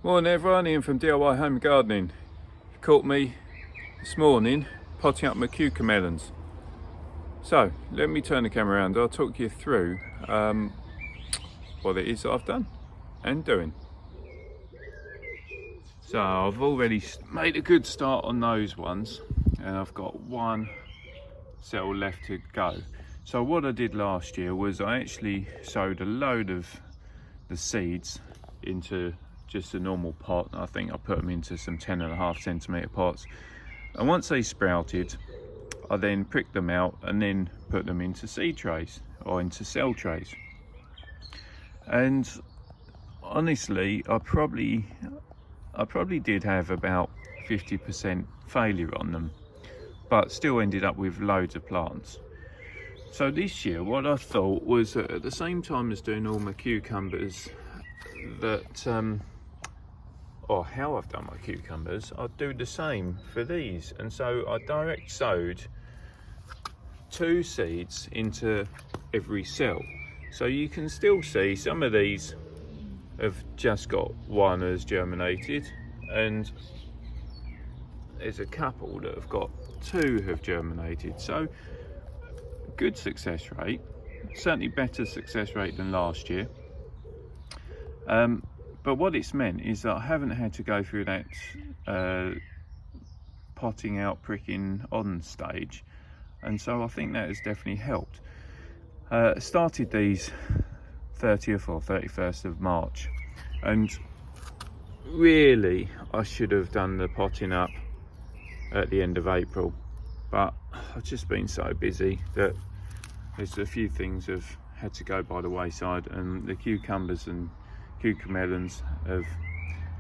Morning everyone, Ian from DIY Home Gardening. You caught me this morning potting up my cucamelons. So let me turn the camera around. I'll talk you through what it is that I've done and doing. So I've already made a good start on those ones and I've got one cell left to go. So what I did last year was I actually sowed a load of the seeds into just a normal pot. I think I put them into some 10.5 centimetre pots, and once they sprouted I then pricked them out and then put them into seed trays or into cell trays. And honestly I probably did have about 50% failure on them, but still ended up with loads of plants. So this year what I thought was that at the same time as doing all my cucumbers, that or how I've done my cucumbers, I'd do the same for these. And so I direct sowed 2 seeds into every cell. So you can still see some of these have just got one has germinated, and there's a couple that have got 2 have germinated. So good success rate, certainly better success rate than last year. But what it's meant is that I haven't had to go through that potting out, pricking on stage, and so I think that has definitely helped. Started these 30th or 31st of March, and really I should have done the potting up at the end of April, but I've just been so busy that there's a few things have had to go by the wayside, and the cucumbers and cucamelons have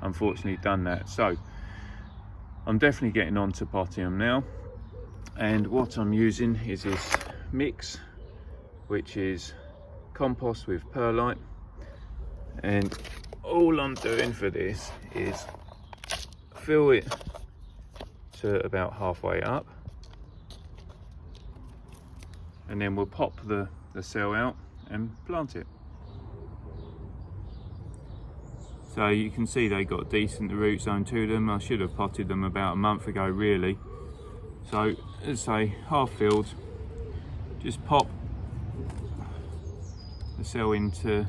unfortunately done that. So I'm definitely getting on to potting them now, and what I'm using is this mix, which is compost with perlite, and all I'm doing for this is fill it to about halfway up, and then we'll pop the cell out and plant it. So you can see they got decent root zone to them. I should have potted them about a month ago really. So as I say, half filled, just pop the cell into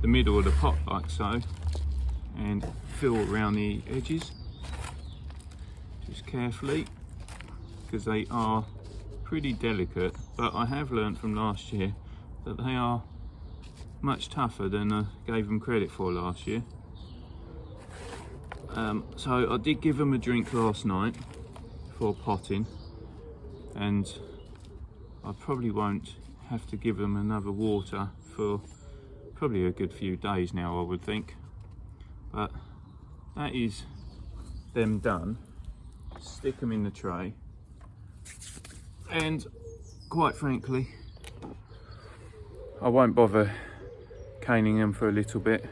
the middle of the pot like so, and fill around the edges just carefully, because they are pretty delicate, but I have learned from last year that they are much tougher than I gave them credit for last year. So I did give them a drink last night for potting, and I probably won't have to give them another water for probably a good few days now, I would think. But that is them done. Stick them in the tray, and quite frankly I won't bother caning them for a little bit.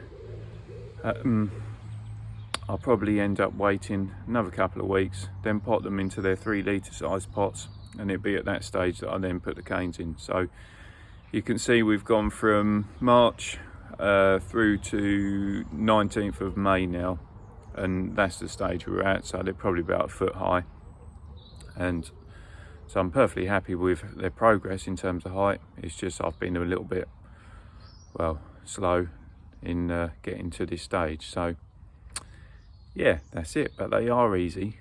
I'll probably end up waiting another couple of weeks, then pot them into their 3 litre size pots, and it'll be at that stage that I then put the canes in. So you can see we've gone from March through to 19th of May now, and that's the stage we're at. So they're probably about a foot high, and so I'm perfectly happy with their progress in terms of height. It's just I've been a little bit, well, slow in getting to this stage. So yeah, that's it. But they are easy.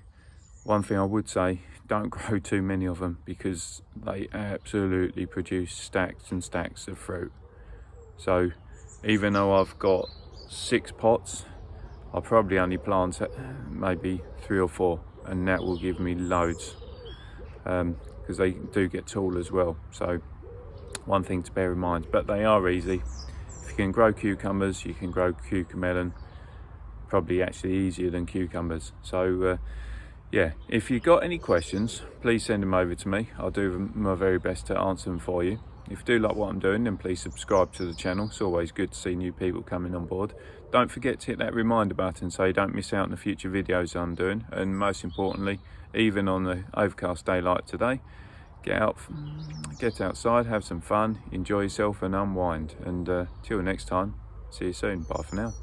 One thing I would say, don't grow too many of them, because they absolutely produce stacks and stacks of fruit. So even though I've got 6 pots, I'll probably only plant maybe 3 or 4, and that will give me loads, because they do get tall as well. So one thing to bear in mind, but they are easy. If you can grow cucumbers, you can grow cucamelon, probably actually easier than cucumbers. So yeah, if you've got any questions, please send them over to me. I'll do my very best to answer them for you. If you do like what I'm doing, then please subscribe to the channel. It's always good to see new people coming on board. Don't forget to hit that reminder button so you don't miss out on the future videos I'm doing. And most importantly, even on the overcast day like today, get outside, have some fun, enjoy yourself and unwind. And till next time, see you soon. Bye for now.